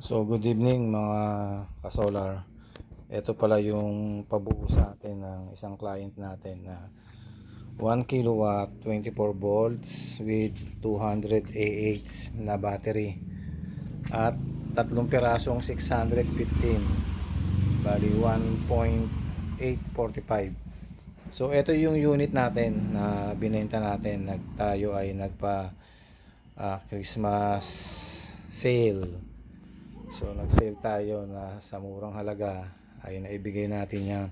So good evening mga ka-solar. Ito pala yung pabuo sa atin ng isang client natin na 1 kilowatt 24 volts with 200 Ah na battery at tatlong pirasong 615, bali 1.845. So ito yung unit natin na binenta natin. Tayo ay nagpa Christmas sale. So nag-sale tayo na sa murang halaga ay naibigay natin yan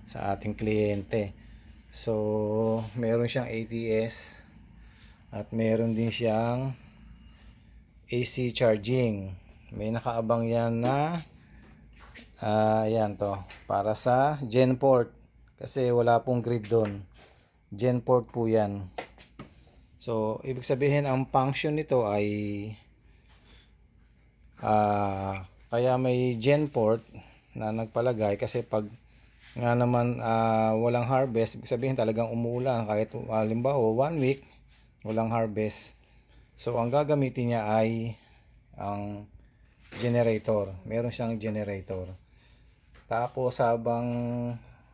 sa ating kliyente. So meron siyang ATS at meron din siyang AC charging. May nakaabang yan na yan to para sa Genport kasi wala pong grid doon. Genport po yan. So ibig sabihin ang function nito ay kaya may Genport na nagpalagay kasi pag nga naman walang harvest, ibig sabihin talagang umuulan kahit halimbawa 1 week walang harvest. So ang gagamitin niya ay ang generator. Meron siyang generator. Tapos habang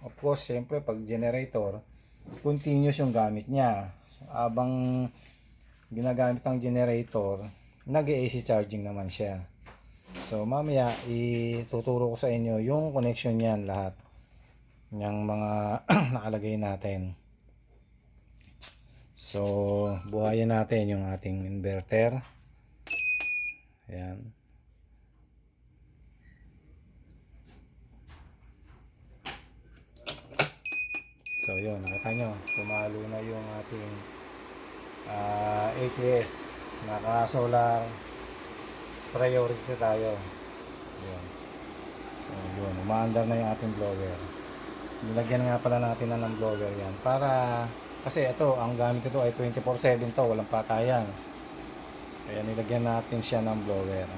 of course siyempre pag generator continuous yung gamit niya. So, habang ginagamit ang generator, nag-AC charging naman siya. So mamaya ituturo ko sa inyo yung connection niyan lahat ng mga nakalagay natin. So buhayin natin yung ating inverter. Ayan. So yun, nakita nyo, pumalo na yung ating ATS. Naka-solar priority tayo. Yun. So yun, umaandar na yung ating blower. Nilagyan nga pala natin na ng blower yan para, kasi ito, ang gamit ito ay 24/7 to, walang patayan. Kaya nilagyan natin siya ng blower.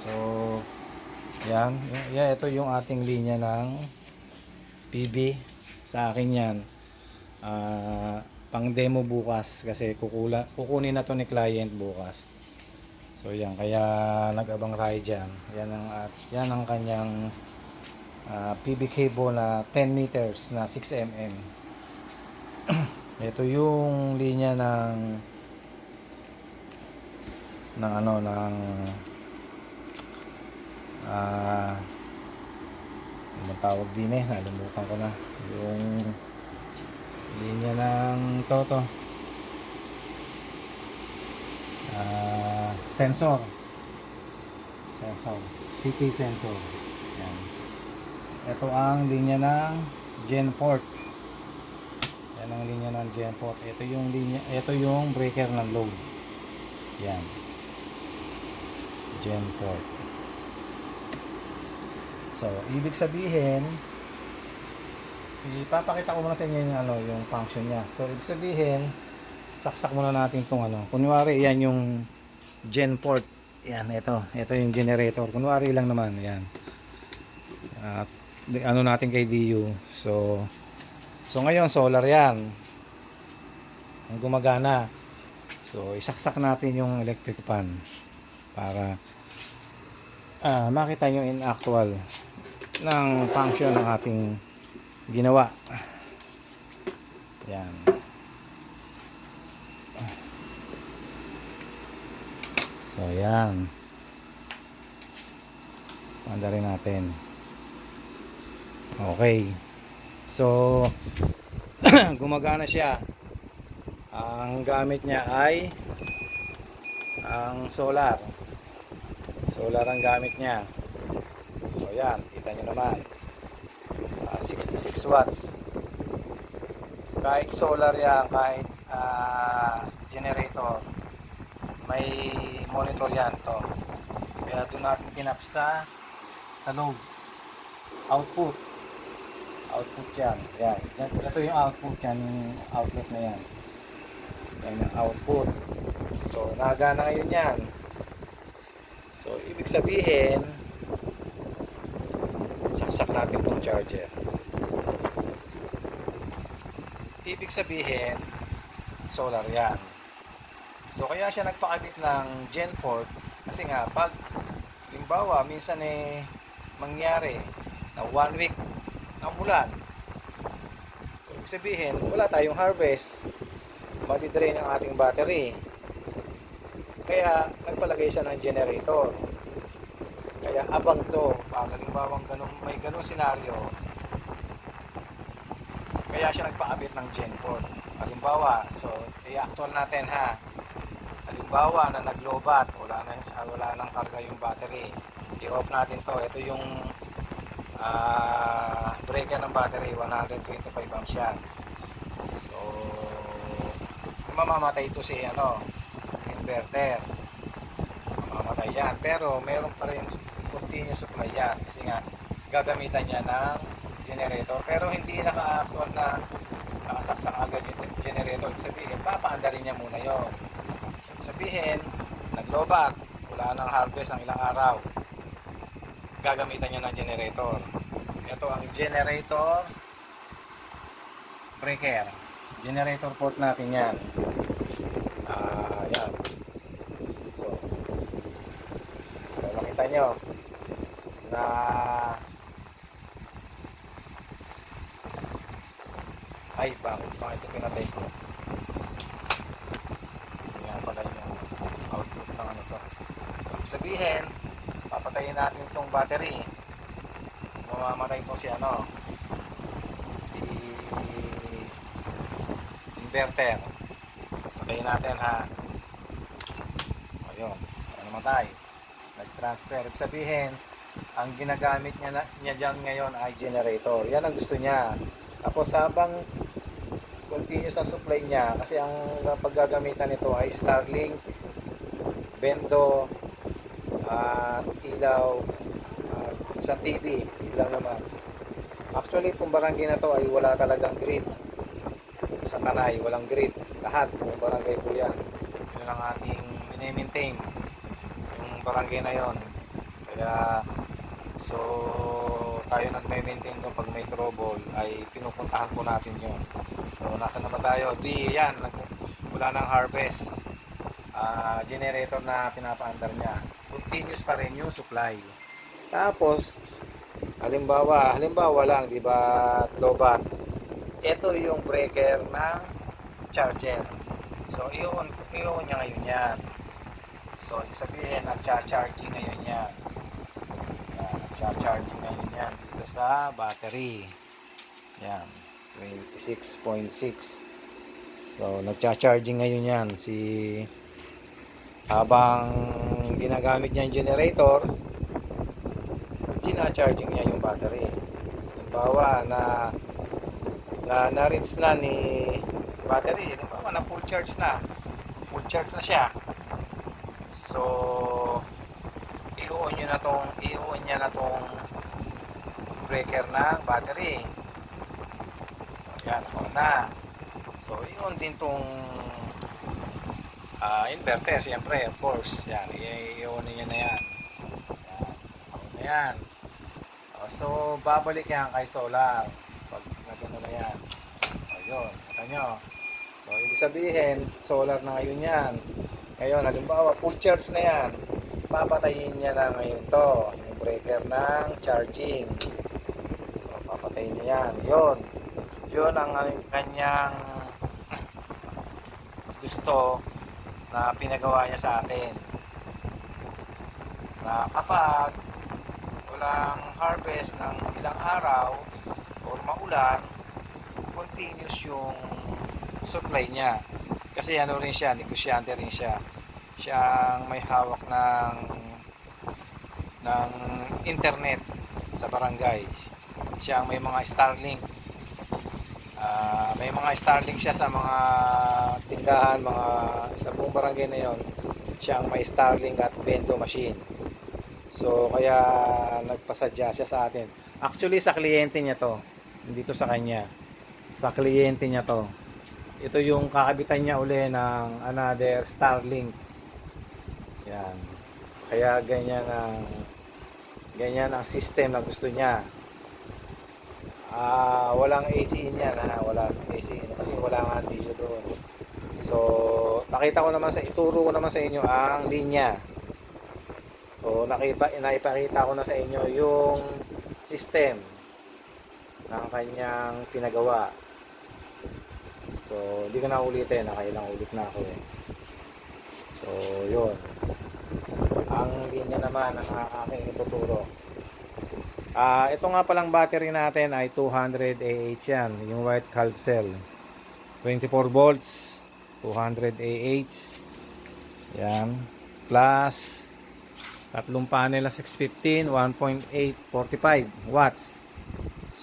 So yan, ito yung ating linya ng PB. Sa akin yan pang demo bukas kasi kukunin na to ni client bukas. So yan, kaya nag-abang tayo dyan. Yan ang kanyang PB cable na 10 meters na 6 mm. Ito yung linya ng ano ano tawag din nalimutan ko na yung linya ng toto sensor CT sensor. Yan. Ito ang linya ng Genport. Yan ang linya ng Genport. Ito yung linya, ito yung breaker ng load. Yan. Genport. So, ibig sabihin, ipapakita ko muna sa inyo yung yung function niya. So, ibig sabihin, saksak muna natin itong kunwari, yan yung Genport. Yan, ito yung generator. Kunwari lang naman, yan. At natin kay DU. So ngayon, solar yan. Ang gumagana. So, isaksak natin yung electric fan para makita nyo in actual ng function ng ating ginawa. Yan. So yan, andarin natin. Okay, so gumagana siya. Ang gamit niya ay ang solar ang gamit niya. So yan, kita nyo naman 66 watts. Kahit solar yan, kahit generator, may monitor yan to. Kaya doon natin tinap sa load. Output yan. Yan. Ito yung output yan, yung outlet na yan. Yan yung output. So nagana ngayon yan. So ibig sabihin, saksak natin itong charger. Ibig sabihin, solar yan. So kaya siya nagpakabit ng Genport kasi nga pag halimbawa, minsan mangyari na 1 week na umulan. So, ibig sabihin, wala tayong harvest. Madidrain ang ating battery. Kaya, nagpalagay siya ng generator. Kaya, abang to. Halimbawa, may ganung senaryo. Kaya siya nagpaabit ng genport. Halimbawa, so, i-actual natin ha. Halimbawa na naglobat, wala nang karga yung battery. I-off natin to. Ito yung breaker ng battery, 125 amps yan. So, mamamatay ito si inverter. Mamamatay yan. Pero meron pa rin continuous supply yan. Kasi nga, gagamitan niya ng generator. Pero hindi naka-actual na nakasaksak agad yung generator. Ibig sabihin, papaandarin niya muna yun. Sabihin, naglobat, wala nang harvest ng ilang araw, gagamitan niya ng generator. Ito ang generator breaker, generator port natin yan. Yan. So makita nyo na bakit ito pinatay ko. Pala yung output ng to. So, sabihin, papatayin natin itong battery. Mamamatay ito si inverter. Patayin natin ha. Ayun, namatay. Nag-transfer. Ibig sabihin, ang ginagamit niya dyan ngayon ay generator. Yan ang gusto niya. Tapos habang continuous ang supply niya, kasi ang paggagamitan nito ay Starlink, bendo, at ilaw, sa TV lang naman. Actually, itong barangay na to ay wala talagang grid. Sa Tanay, walang grid. Lahat, yung barangay po yan. Yun ang ating mini-maintain, yung barangay na yon. Kaya, so, tayo nag-maintain doon pag may trouble, ay pinupuntahan po natin yun. So, nasa na ba tayo? Yan, wala nang harvest. Generator na pinapaandar niya. Continuous pa rin yung supply. Tapos, halimbawa lang, di ba, lobat. Ito yung breaker ng charger. So, i-on niya ngayon yan. So, sabihin, nag-charging ngayon yan. Nag-charging ngayon yan dito sa battery. Yan. 26.6. So, nagcha-charging ngayon yan. Habang ginagamit niya yung generator, sina-charging niya yung battery. Halimbawa na-reach na ni battery. Halimbawa na full charge na. Full charge na siya. So, i-on niya na tong breaker ng battery. Yan, on na. So, i-on din tong inverter, siyempre, of course. Yan, i-on niya na yan. On na yan. So, babalik yan kay solar. Pag nagano na yan. Ayun, kita nyo. So, ibig sabihin, solar na ngayon yan. Ngayon, halimbawa, full charge na yan. Papatayin niya na ngayon to. Yung breaker ng charging. So, papatayin niya yan. Yun ang kanyang gusto na pinagawa niya sa atin. Na kapag walang harvest ng ilang araw or maulan, continuous yung supply niya. Kasi rin siya, negosyante rin siya. Siya ang may hawak ng internet sa barangay. Siya ang may mga Starlink. May mga Starlink siya sa mga tindahan, sa buong barangay na yon. Siya ang may Starlink at bento machine. So kaya nagpasadya siya sa atin. Actually sa kliyente niya to, hindi to sa kanya. Sa kliyente niya to. Ito yung kakabitan niya uli ng another Starlink. Yan. Kaya ganyan ang system na gusto niya. Walang AC niya wala AC kasi wala nga dito doon. So, ituro ko naman sa inyo ang linya. So, So naipakita ko na sa inyo yung system ng kanyang pinagawa. So hindi ko na ulitin, nakailang ulit na ako eh. So yun, ang linya naman ang aking ituturo. Ito nga palang battery natin ay 200 AH yan, yung white half cell, 24 volts, 200 AH yan, plus tatlong panel na 615, 1.845 watts.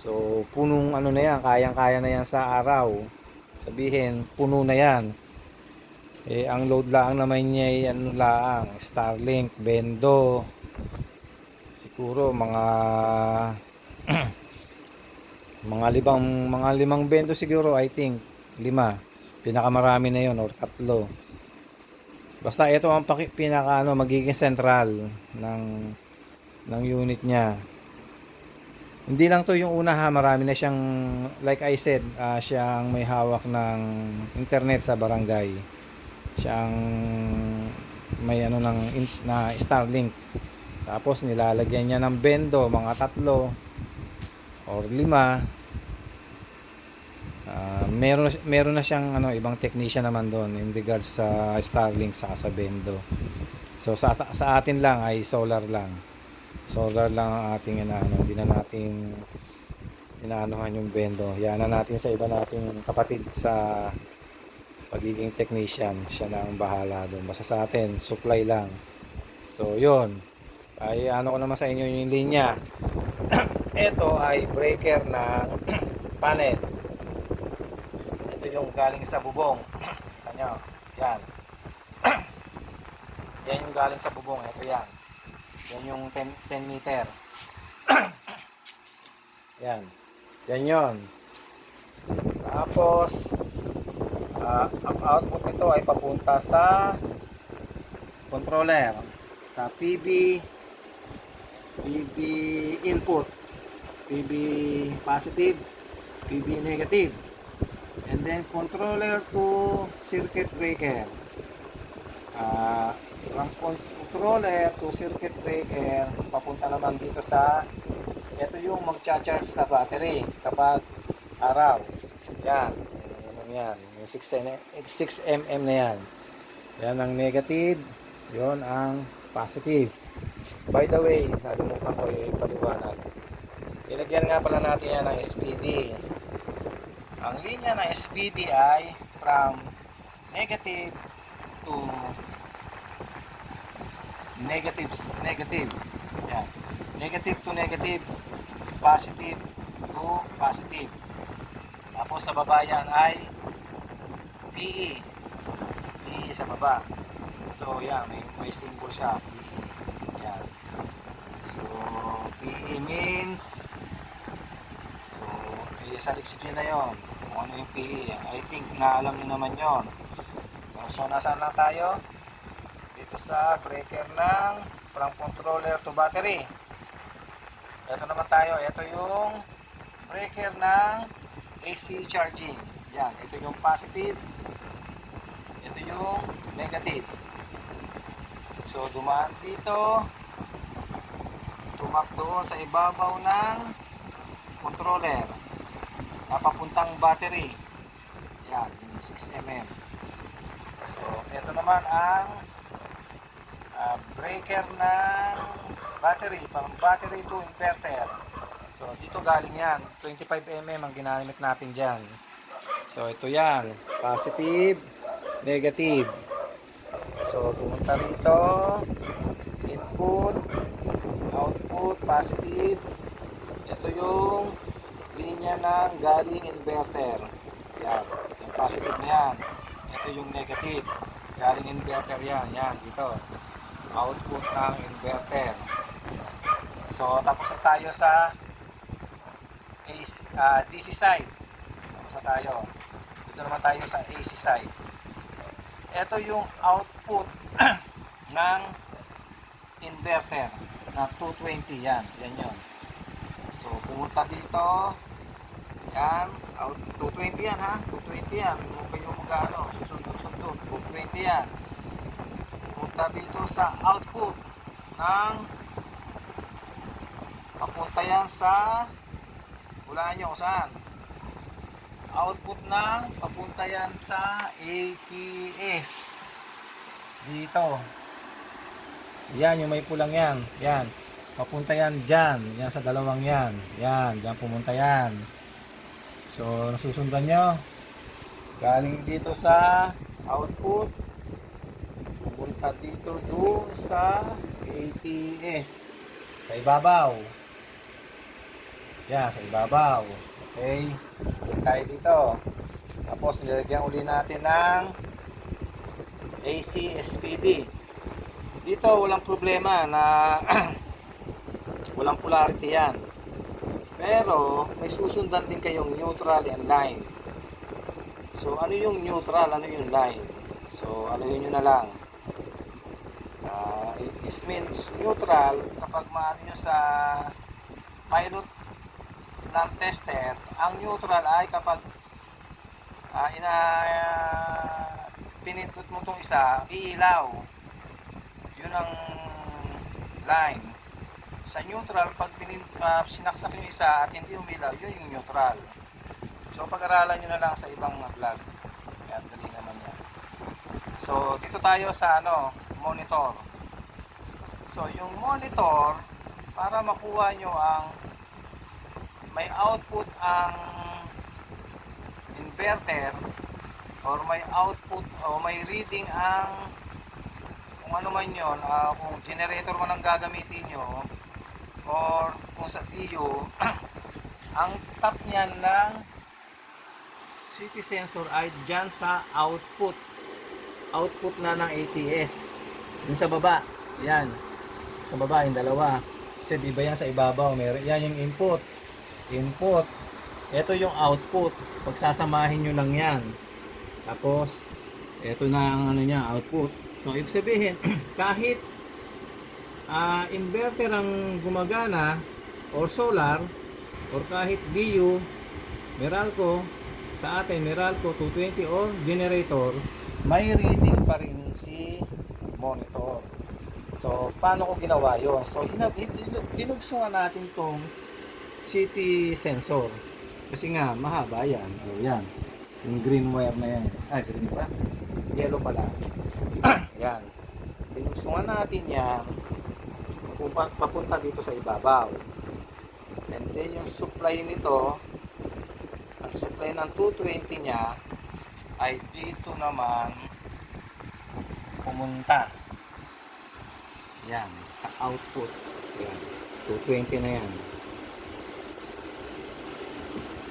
So punong ano na yan, kayang-kaya na yan sa araw, sabihin puno na yan. Ang load lang naman niya ay ano lang, Starlink, Bendo, siguro mga mga limang bendo siguro, I think 5, pinakamarami na yon or 3. Basta ito ang pinaka ano, magiging central ng unit niya. Hindi lang to yung una ha, marami na siyang, like I said, siyang may hawak ng internet sa barangay, siyang may ano na Starlink. Tapos nilalagyan niya ng bendo, mga 3 or 5. Meron na siyang ano, ibang technician naman doon in regards sa Starlink sa bendo. So sa atin lang ay solar lang. Solar lang ang ating inaano, hindi na natin inaanohan yung bendo. Yan na natin sa iba nating kapatid sa pagiging technician, siya na ang bahala doon. Basta sa atin, supply lang. So yun, ay ano ko naman sa inyo yung linya. Ito ay breaker ng panel. Ito yung galing sa bubong. Kanya, yan. Yan yung galing sa bubong. Ito yan. Yan yung 10 meter. Yan. Yan yun. Tapos, ang output nito ay papunta sa controller. Sa PB input, PB positive, PB negative, and then controller to circuit breaker. From controller to circuit breaker papunta naman dito sa, ito yung magcha-charge na battery kapag araw. Yan, yung 6mm na yan. Yan ang negative, yon ang positive. By the way, nalimutan ko yung paliwanag. Ilagyan nga pala natin yan ng SPD. Ang linya ng SPD ay from negative to negative. Yan. Negative to negative, positive to positive. Tapos sa baba yan ay PE. PE sa baba. So yan, may symbol siya, PE. Yan. So PE means, so sa leksyon na yon kung ano yung PE. I think na alam niyo naman yon. So nasaan lang tayo? Dito sa breaker ng from controller to battery. Ito naman tayo, ito yung breaker ng AC charging. Yan, ito yung positive, ito yung negative. So dumaan dito, tumak doon sa ibabaw ng controller, napapuntang battery. Yan, 6mm. So ito naman ang breaker ng battery, pang battery to inverter. So dito galing yan, 25mm ang ginamit natin dyan. So ito yan, positive, negative. So pumunta rito, input, output, positive. Ito yung linya ng galing inverter. Yan, yung positive na yan. Ito yung negative, galing inverter yan. Yan, dito, output ng inverter. So tapos na tayo sa DC side. Tapos na tayo. Dito naman tayo sa AC side. Ito yung output ng inverter na 220. Yan yun. So pumunta dito. Yan, 220 yan ha. 220 yan. Huwag kayo mag-ano, susundot-sundot. 220 yan. Pumunta dito sa output. ng papunta yan sa, hulaan nyo kung saan. Output ng papunta yan sa ATS. Dito. Yan, yung may pulang yan. Yan. Papunta yan dyan. Yan sa dalawang yan. Yan, dyan pumunta yan. So, nasusundan nyo. Galing dito sa output. Pupunta dito doon sa ATS. Sa ibabaw. Yan, sa ibabaw. Okay. Balik tayo dito. Tapos, nilagyan uli natin ng AC SPD. Dito, walang problema na walang polarity yan. Pero, may susundan din kayong neutral and line. So, ano yung neutral? Ano yung line? So, ano yun na lang. It means neutral kapag maano nyo sa pilot ng tester, ang neutral ay kapag pinindot mo itong isa, iilaw. Yun ang line. Sa neutral, pag sinaksak yung isa at hindi umilaw, yun yung neutral. So, pag-aralan nyo na lang sa ibang vlog. Kaya, dali naman yan. So, dito tayo sa monitor. So, yung monitor, para makuha nyo ang may output ang inverter or may output o may reading ang kung ano man yun, kung generator man ang gagamitin nyo or kung sa DU ang top niyan ng CT sensor ay dyan sa output na ng ATS dun sa baba, yan sa baba yung dalawa kasi di ba yan sa ibabaw meron, yan yung input, ito yung output, pagsasamahin nyo lang yan tapos ito na ang niya, output. So ibig sabihin kahit inverter ang gumagana or solar or kahit DU, Meralco sa atin, Meralco 220 or generator, may reading pa rin si monitor. So paano ko ginawa yon? So dinugsungan natin tong CT sensor kasi nga mahaba yan. O yan, yung green wire na yan, green ba? Yellow pala. Yan, dinugsungan natin yan kung papunta dito sa ibabaw. And then yung supply nito, ang supply ng 220 nya ay dito naman pumunta. Yan, sa output. Yan, 220 na yan.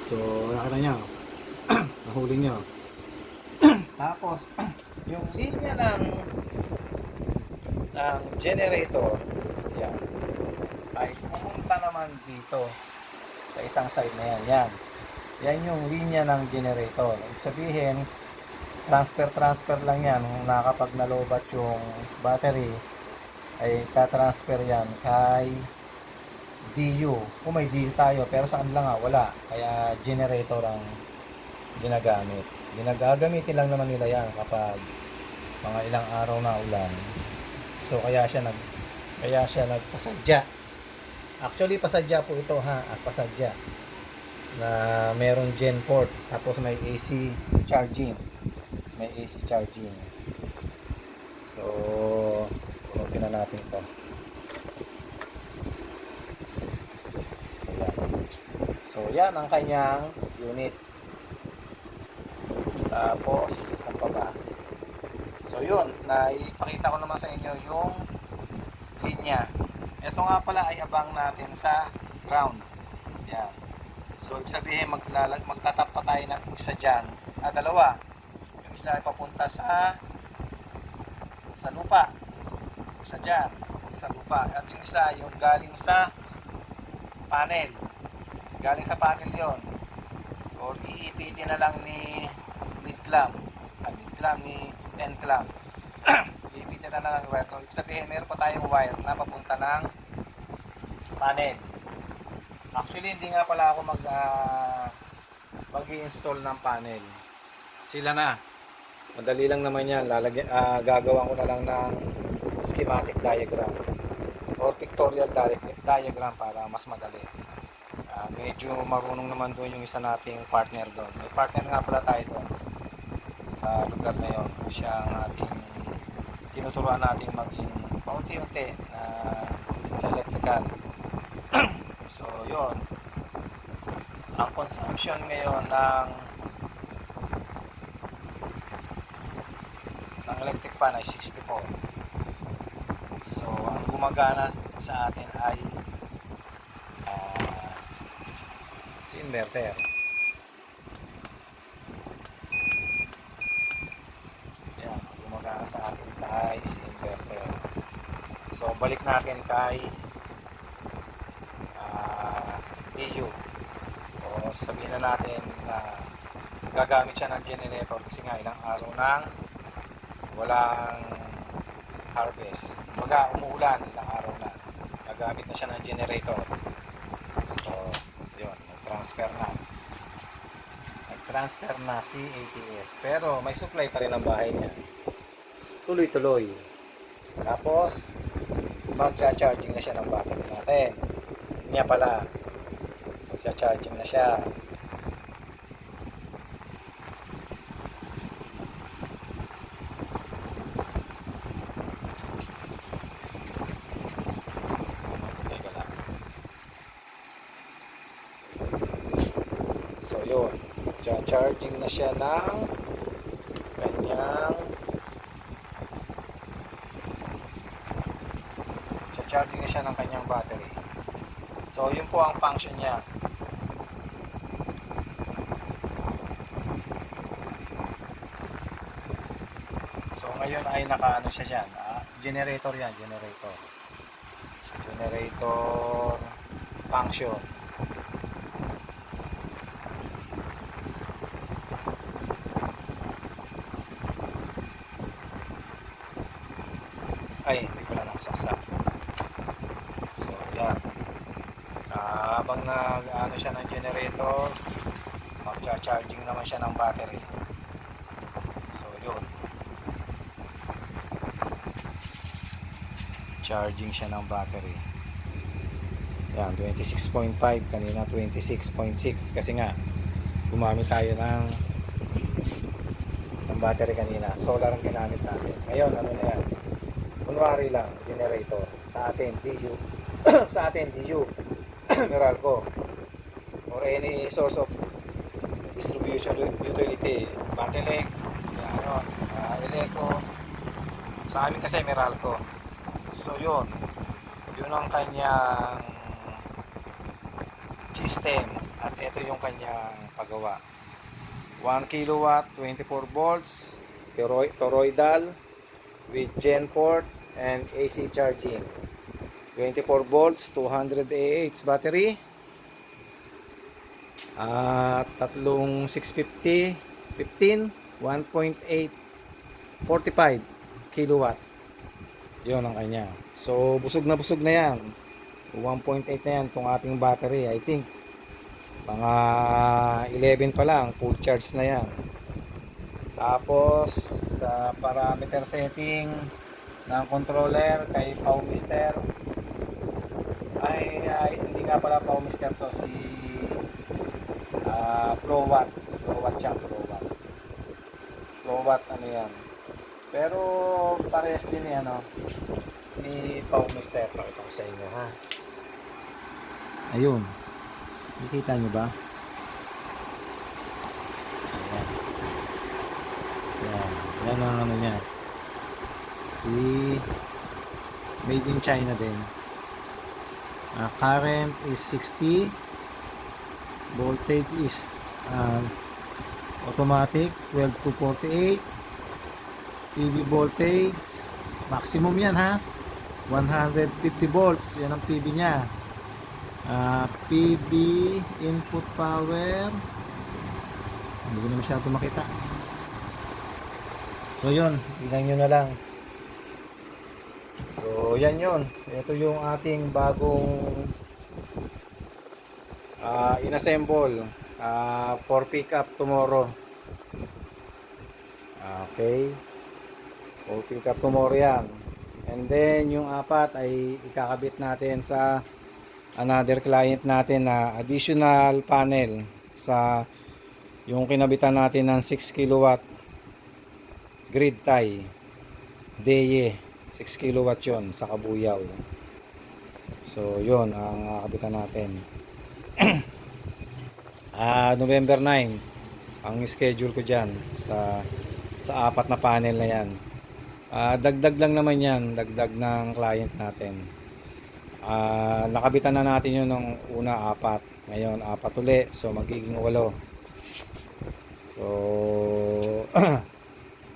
So, nakita nyo. Nahuli nyo. Tapos, yung linya ng generator, yan, ay pumunta naman dito sa isang side na yan. Yan. Yan yung linya ng generator. Ibig sabihin, transfer lang yan. Kapag nalobat yung battery, ay tatransfer yan kay DU. Kung may DU tayo, pero saan lang wala. Kaya generator ang ginagamit. Gagamitin lang naman nila yan kapag mga ilang araw na ulan. So kaya siya nagpasadya. Actually pasadya po ito pasadya na merong gen port tapos may AC charging. So punutin na natin ito. So yan ang kanyang unit. Tapos sa baba. So yun, naipakita ko naman sa inyo yung linya. Ito nga pala ay abang natin sa ground. Yan. So ibig sabihin magtatap pa tayo ng isa dyan. Dalawa. Yung isa ay papunta sa lupa. Isa dyan, sa lupa. At yung isa yung galing sa panel. Galing sa panel yon. O iipitin na lang ni mid-clamp. Ni end-clamp. Iipitin na lang wire. So, ibig sabihin, meron pa tayong wire na papunta ng panel. Actually, hindi nga pala ako mag-i-install ng panel. Sila na. Madali lang naman yan. Gagawa ko na lang ng schematic diagram. or pictorial diagram para mas madali. Medyo marunong naman doon yung isa nating partner doon. May partner nga pala tayo doon sa lugar na yun. Siya ang ating tinuturuan natin maging paunti-unti na sa electrical. So yun, ang consumption ngayon ng electric fan ay 64. So ang gumagana sa atin ay si inverter. Yan, ang gumagana sa atin ay si inverter. So balik natin kay DU. O sabihin na natin na gagamit siya ng generator kasi nga ilang araw nang walang harvest. Baga umuulan, ilang araw na. Gagamit na siya ng generator. So, yun, nag-transfer na si ATS. Pero may supply pa rin ang bahay niya. Tuloy-tuloy. Tapos, magcha-charging na siya ng battery natin. Niya pala, magcha-charging na siya. So yun, charging na siya ng kanyang battery. So yun po ang function niya. So ngayon ay nakaano siya dyan, generator yan, generator function. Ay, hindi pala nakasaksak. So, yan. Habang nag-ano siya ng generator, magcha-charging naman siya ng battery. So, yun. Charging siya ng battery. Yan, 26.5. Kanina 26.6. Kasi nga, gumamit tayo ng battery kanina. Solar ang ginamit natin. Ngayon, ano na yan? Kunwari lang, generator sa atin DU sa atin DU Meralco or any source of distribution utility, Batelec, Eleco. Sa amin kasi Meralco. So yun ang kanyang system at ito yung kanyang paggawa. 1 kilowatt, 24 volts, toroidal with gen port and AC charging. 24 volts, 200 AH battery. Tatlong 650, 15, 1.8, 45 kilowatt. Yun ang kanya. So, busog na yan. 1.8 na yan itong ating battery. I think, mga 11 pa lang, full charge na yan. Tapos, sa parameter setting ng controller kay Paumister ay hindi nga pala Paumister to, si Flowwatt ano yan, pero parehas din yan ni Paumister. Pakita ko sa inyo ha. Ayun, nakikita nyo ba? Yan ang ano niya, si made in China din. Current is 60, voltage is automatic 12 to 48, PV voltage maximum yan ha, 150 volts, yan ang PV nya. PV input power, hindi ko na masyado makita. So yun, tignan nyo na lang. So yan yun. Ito yung ating bagong inassemble for pick up tomorrow. Okay. For pick up tomorrow yan. And then yung apat ay ikakabit natin sa another client natin na additional panel sa yung kinabitan natin ng 6 kilowatt grid tie DE. 6 kilowatt yon sa Kabuyaw. So yun ang kabitan natin. November 9 ang schedule ko dyan sa apat na panel na yan. Dagdag lang naman yan, dagdag ng client natin. Nakabitan na natin yun ng una 4, ngayon 4 uli, so magiging 8. So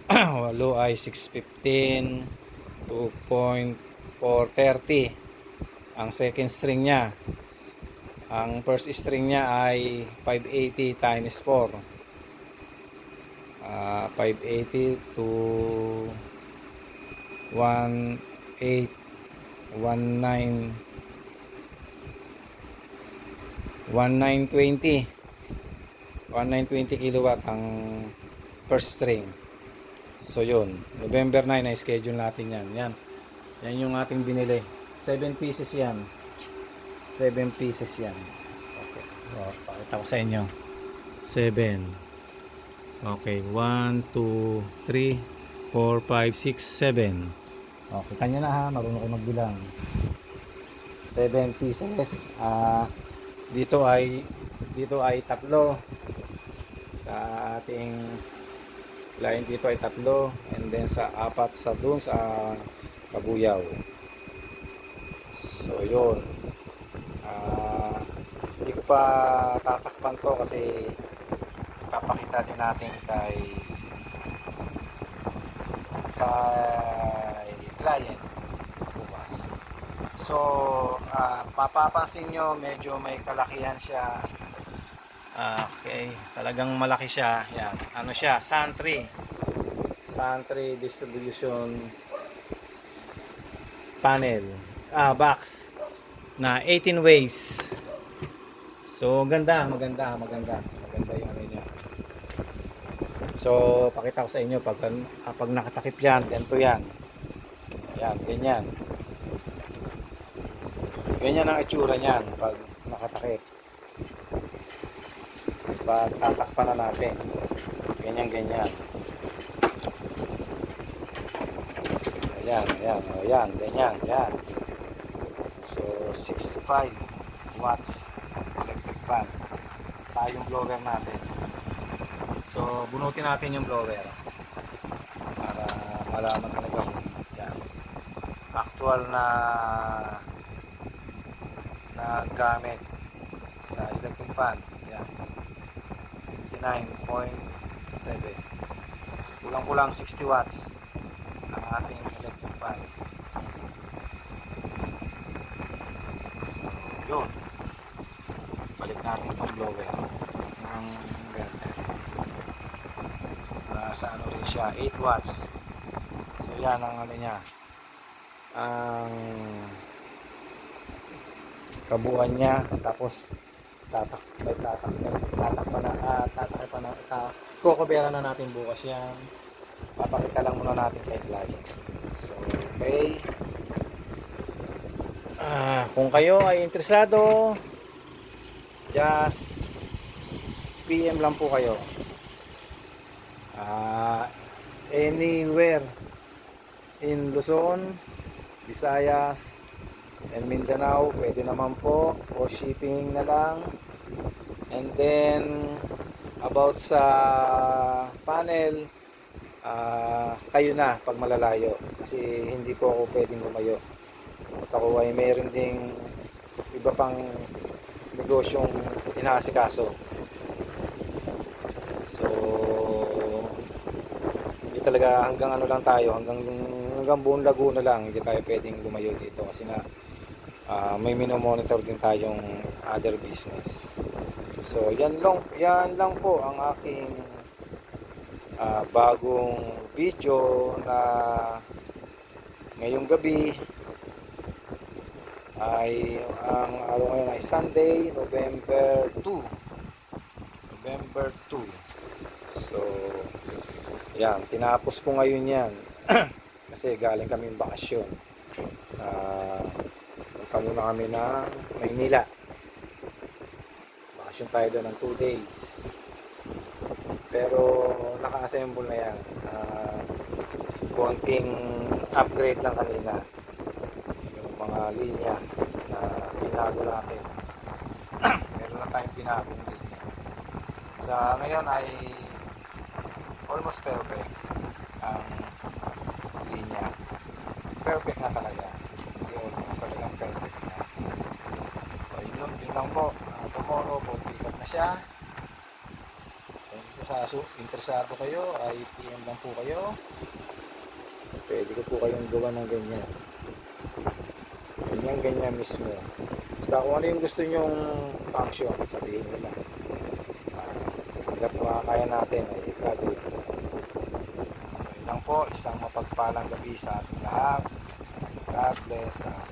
8 ay 615, 2.430 ang second string nya. Ang first string nya ay 580 times 4, 580 to 1819 1920 kilowatt ang first string. So yun, November 9 na schedule natin yan. Yan yung ating binili. 7 pieces yan. 7 pieces yan. Okay. So, pakita ko sa inyo. 7. Okay, 1, 2, 3, 4, 5, 6, 7. Okay, kanya na ha, marunong ko magbilang. 7 pieces. Dito ay 3. Sa ating client dito ay 3, and then sa 4 sa doon sa Kabuyaw. So yun. Hindi ko pa tatakpan to kasi papakita din natin kay client bukas. So mapapansin nyo medyo may kalakihan siya. Okay, talagang malaki siya. Yan, ano siya, Santry distribution panel, box na 18 ways. So maganda yung ano niya. So pakita ko sa inyo pag nakatakip yan, ganito yan. Yan, ganyan ang itsura niyan pag nakatakip. Pag tatakpan na natin, ganyan. Ayan, ganyan. So 65 watts electric fan sa yung blower natin. So bunutin natin yung blower para malaman talaga kung yan actual na gamit sa electric fan. Yan, 59.7, kulang 60 watts ang ating electric fan. Yun, balik natin itong blower ng inverter. Nasa ano rin siya, 8 watts. So yan ang ano niya, ang kabuuan niya. Tapos kukubera na natin bukas yan. Papakita lang muna natin kay client. So okay, kung kayo ay interesado, just PM lang po kayo. Anywhere in Luzon, Visayas, and Mindanao, pwede naman po, o shipping na lang. And then about sa panel, kayo na pag malalayo, kasi hindi po ako pwedeng lumayo at ako ay mayroon ding iba pang negosyong inaasikaso. So hindi talaga, hanggang ano lang tayo, hanggang buong Laguna lang, hindi tayo pwedeng lumayo dito kasi nga may minomonitor din tayong other business. So yan lang po ang aking bagong video na ngayong gabi. Ay ang araw ngayon ay Sunday, November 2. So yan, tinapos ko ngayon yan. Kasi galing kaming bakasyon. Punta muna kami ng Maynila. Bakasyon tayo doon ng 2 days. Pero naka-assemble na yan. Konting upgrade lang kanina. Yung mga linya na binago natin. Meron na tayong binagong linya. Sa ngayon ay almost perfect ang linya. Perfect na talaga. Hindi almost talagang perfect na. So yun lang po. Tomorrow po pick up na siya. Kung interesado kayo ay PM lang po kayo. Pwede ko po kayong gawa ng ganyan. Ganyan mismo. Basta kung ano yung gusto nyong function, sabihin nyo lang. Hanggat makakaya natin ay gagawin. So yun lang po, isang mapagpalang gabi sa ating lahat. God bless us.